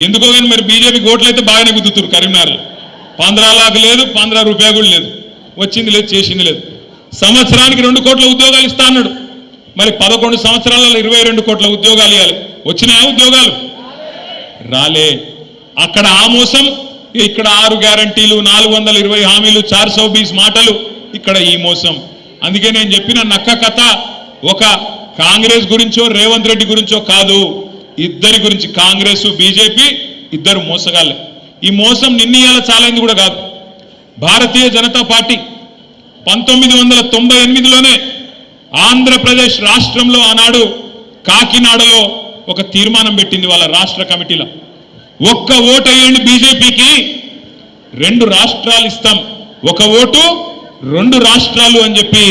ఎందుకో కానీ మరి బీజేపీ ఓట్లు అయితే బాగానే గుద్దుతున్నారు కరీంనగర్లో 15 लाख లేదు 15 రూపాయలు కూడా లేదు వచ్చింది లేదు చేసింది లేదు సంవత్సరానికి 2 కోట్ల ఉద్యోగాలు ఇస్తా అన్నాడు మరి 11 సంవత్సరాలలో 22 కోట్ల ఉద్యోగాలు ఇవ్వాలి వచ్చినాయా ఉద్యోగాలు రాలే అక్కడ ఆ మోసం ఇక్కడ 6 గ్యారెంటీలు 420 హామీలు 420 మాటలు ఇక్కడ ఈ మోసం అందుకే నేను చెప్పిన నక్క కథ ఒక కాంగ్రెస్ గురించో రేవంత్ రెడ్డి గురించో కాదు ఇద్దరి గురించి కాంగ్రెస్ బీజేపీ ఇద్దరు మోసగాళ్ళే ఈ మోసం నిన్నీయాల చాలైంది కూడా కాదు భారతీయ జనతా పార్టీ 1998లోనే ఆంధ్రప్రదేశ్ రాష్ట్రంలో ఆనాడు కాకినాడలో ఒక తీర్మానం పెట్టింది వాళ్ళ రాష్ట్ర కమిటీలో ఒక్క ఓటు వేయండి బీజేపీకి 2 రాష్ట్రాలు ఇస్తాం ఒక ఓటు 2 రాష్ట్రాలు అని చెప్పి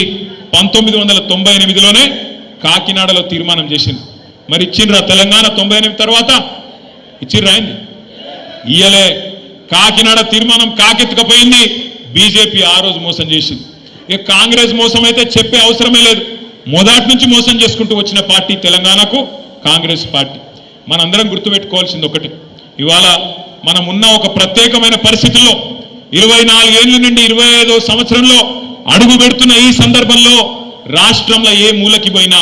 1998లోనే కాకినాడలో తీర్మానం చేసింది మరి ఇచ్చిండ్రా తెలంగాణ 98 తర్వాత ఇచ్చిర్రా అయింది ఇయలే కాకినాడ తీర్మానం కాకెత్తుకపోయింది బీజేపీ ఆ రోజు మోసం చేసింది ఇక కాంగ్రెస్ మోసం అయితే చెప్పే అవసరమే లేదు మొదటి నుంచి మోసం చేసుకుంటూ వచ్చిన పార్టీ తెలంగాణకు కాంగ్రెస్ పార్టీ మనందరం గుర్తుపెట్టుకోవాల్సింది ఒకటి ఇవాళ మనం ఉన్న ఒక ప్రత్యేకమైన పరిస్థితుల్లో 24 ఏళ్ల నుండి 25వ సంవత్సరంలో అడుగు పెడుతున్న ఈ సందర్భంలో రాష్ట్రంలో ఏ మూలకి పోయినా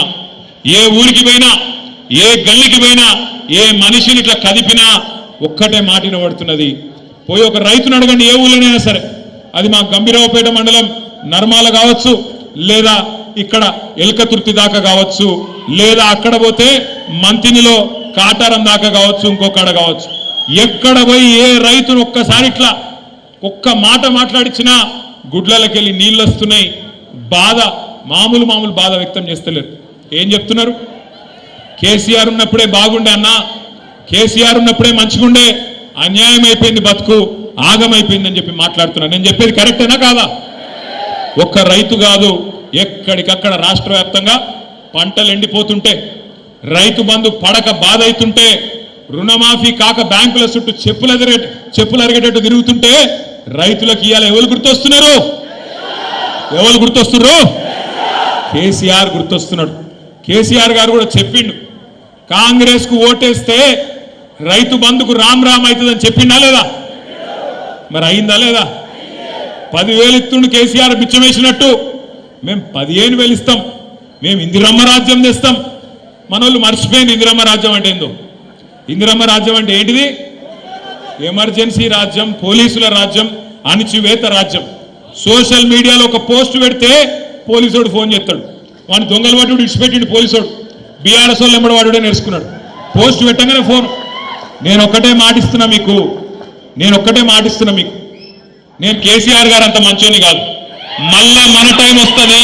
ఏ ఊరికి పోయినా ఏ గల్లికి పోయినా ఏ మనిషిని ఇట్లా కదిపినా ఒక్కటే మాట వినబడుతున్నది పోయి ఒక రైతును అడగండి ఏ ఊళ్ళోనైనా సరే అది మా గంభీరావుపేట మండలం నర్మాల కావచ్చు లేదా ఇక్కడ ఎల్కతుర్తి దాకా కావచ్చు లేదా అక్కడ పోతే మంతినిలో కాటారం దాకా కావచ్చు ఇంకొకడ కావచ్చు ఎక్కడ పోయి ఏ రైతును ఒక్కసారి ఇట్లా ఒక్క మాట మాట్లాడించినా గుడ్లకెళ్ళి నీళ్ళు వస్తున్నాయి బాధ మామూలు బాధ వ్యక్తం చేస్తలేరు ఏం చెప్తున్నారు కేసీఆర్ ఉన్నప్పుడే బాగుండే అన్నా కేసీఆర్ ఉన్నప్పుడే మంచిగుండే అన్యాయం అయిపోయింది బతుకు ఆగమైపోయిందని చెప్పి మాట్లాడుతున్నారు నేను చెప్పేది కరెక్టేనా కాదా ఒక్క రైతు కాదు ఎక్కడికక్కడ రాష్ట్ర వ్యాప్తంగా పంటలు ఎండిపోతుంటే రైతు బంధు పడక బాధ అవుతుంటే రుణమాఫీ కాక బ్యాంకుల చుట్టూ చెప్పులు అరిగేటట్టు తిరుగుతుంటే రైతులకు ఇవాళ ఎవరు గుర్తొస్తున్నారు కేసీఆర్ గుర్తొస్తున్నాడు కేసీఆర్ గారు కూడా చెప్పిండు కాంగ్రెస్ కు ఓటేస్తే రైతు బంధుకు రామ్ అవుతుందని చెప్పిండా లేదా మరి అయిందా లేదా 10,000 ఇస్తుండు కేసీఆర్ బిచ్చమేసినట్టు మేము 15,000 ఇస్తాం మేము ఇందిరమ్మ రాజ్యం తెస్తాం మనోళ్ళు మర్చిపోయింది ఇందిరమ్మ రాజ్యం అంటే ఏందో ఇందిరమ్మ రాజ్యం అంటే ఏంటిది ఎమర్జెన్సీ రాజ్యం పోలీసుల రాజ్యం అణిచివేత రాజ్యం సోషల్ మీడియాలో ఒక పోస్ట్ పెడితే పోలీసుడు ఫోన్ చేస్తాడు వాడిని దొంగలు వాడు ఇడిచిపెట్టిండు పోలీసుడు బీఆర్ఎస్ వాళ్ళు ఎంబడి వాడుడే నేర్చుకున్నాడు పోస్ట్ పెట్టగానే ఫోన్ నేను ఒక్కటే మాటిస్తున్నా మీకు నేను కేసీఆర్ గారు అంత మంచోని కాదు మళ్ళా మన టైం వస్తుంది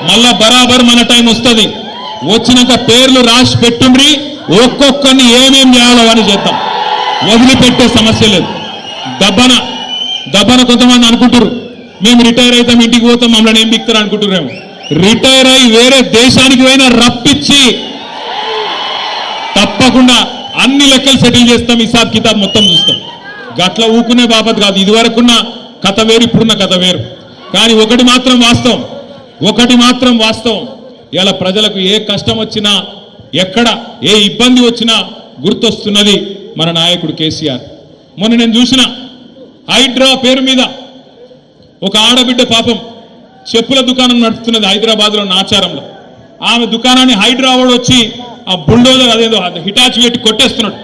మళ్ళా బరాబర్ మన టైం వస్తుంది వచ్చినాక పేర్లు రాసి పెట్టుండ్రి ఒక్కొక్కరిని ఏమేం చేయాలో అని చేద్దాం వదిలిపెట్టే సమస్య లేదు దబ్బన కొంతమంది అనుకుంటారు మేము రిటైర్ అవుతాం ఇంటికి పోతాం మమ్మల్ని ఏం బిక్తారు అనుకుంటున్నాము రిటైర్ అయి వేరే దేశానికి పోయినా రప్పించి తప్పకుండా అన్ని లెక్కలు సెటిల్ చేస్తాం హిసాబ్ కితాబ్ మొత్తం చూస్తాం గట్ల ఊకునే బాపత్ కాదు ఇదివరకున్న కథ వేరు ఇప్పుడున్న కథ వేరు కానీ ఒకటి మాత్రం వాస్తవం ఇలా ప్రజలకు ఏ కష్టం వచ్చినా ఎక్కడ ఏ ఇబ్బంది వచ్చినా గుర్తొస్తున్నది మన నాయకుడు కేసీఆర్ మొన్న నేను చూసిన హైడ్రా పేరు మీద ఒక ఆడబిడ్డ పాపం చెప్పుల దుకాణం నడుపుతున్నది హైదరాబాద్లో నాచారంలో ఆమె దుకాణాన్ని హైడ్రా వాడు వచ్చి ఆ బుల్డోజర్ అదేదో హిటాచి పెట్టి కొట్టేస్తున్నాడు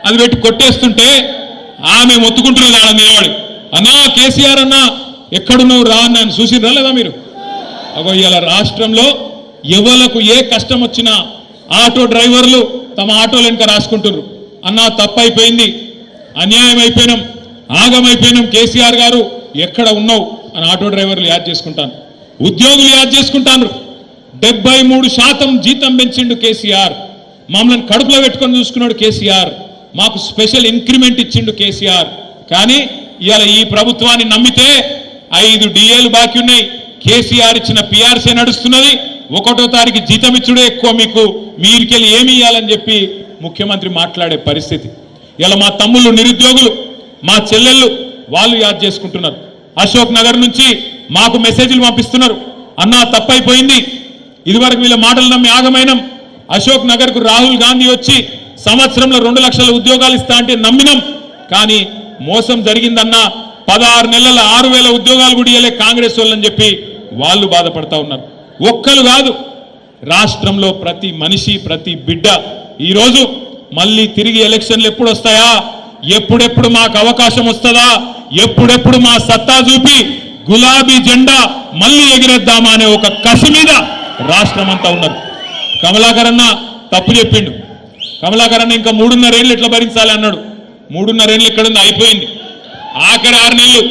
అది పెట్టి కొట్టేస్తుంటే ఆమె మొత్తుకుంటున్నది ఆడ నిలబడి అన్నా కేసీఆర్ అన్నా ఎక్కడున్నావు రా అని ఆయన చూసిరా లేదా మీరు అగో ఇలా రాష్ట్రంలో ఎవలకు ఏ కష్టం వచ్చినా ఆటో డ్రైవర్లు తమ ఆటోలు వెనుక రాసుకుంటున్నారు అన్నా తప్పైపోయింది అన్యాయం అయిపోయినాం ఆగమైపోయినాం కేసీఆర్ గారు ఎక్కడ ఉన్నావు అని ఆటో డ్రైవర్లు యాద్ చేసుకుంటాను ఉద్యోగులు యాద్ చేసుకుంటాను 73% జీతం పెంచిండు కేసీఆర్ మమ్మల్ని కడుపులో పెట్టుకొని చూసుకున్నాడు కేసీఆర్ మాకు స్పెషల్ ఇంక్రిమెంట్ ఇచ్చిండు కేసీఆర్ కానీ ఇవాళ ఈ ప్రభుత్వాన్ని నమ్మితే 5 డిఏలు బాకీ ఉన్నాయి కేసీఆర్ ఇచ్చిన పిఆర్సీ నడుస్తున్నది 1వ తారీఖు జీతం ఇచ్చుడే ఎక్కువ మీకు మీరికెళ్ళి ఏమి ఇవ్వాలని చెప్పి ముఖ్యమంత్రి మాట్లాడే పరిస్థితి ఇలా మా తమ్ముళ్ళు నిరుద్యోగులు మా చెల్లెళ్ళు వాళ్ళు యాద్ చేసుకుంటున్నారు అశోక్ నగర్ నుంచి మాకు మెసేజ్లు పంపిస్తున్నారు అన్నా తప్పైపోయింది ఇదివరకు వీళ్ళ మాటలు నమ్మి ఆగమైనం అశోక్ నగర్ కు రాహుల్ గాంధీ వచ్చి సంవత్సరంలో 2 లక్షల ఉద్యోగాలు ఇస్తా అంటే నమ్మినాం. కానీ మోసం జరిగిందన్న 16 నెలల 6,000 ఉద్యోగాలు కూడా ఇయ్యలే కాంగ్రెస్ వాళ్ళని చెప్పి వాళ్ళు బాధపడతా ఉన్నారు. ఒక్కరు కాదు, రాష్ట్రంలో ప్రతి మనిషి ప్రతి బిడ్డ ఈరోజు మళ్ళీ తిరిగి ఎలక్షన్లు ఎప్పుడు వస్తాయా, ఎప్పుడెప్పుడు మాకు అవకాశం వస్తుందా, ఎప్పుడెప్పుడు మా సత్తా చూపి గులాబీ జెండా మళ్ళీ ఎగిరేద్దామా అనే ఒక కసి మీద రాష్ట్రం అంతా ఉన్నారు. కమలాకర్ అన్న తప్పు చెప్పిండు. కమలాకర్ అన్న ఇంకా 3.5 ఏళ్ళు ఎట్లా భరించాలి అన్నాడు. 3.5 ఏళ్ళు ఎక్కడుంది, అయిపోయింది. ఆఖరి 6 నెలలు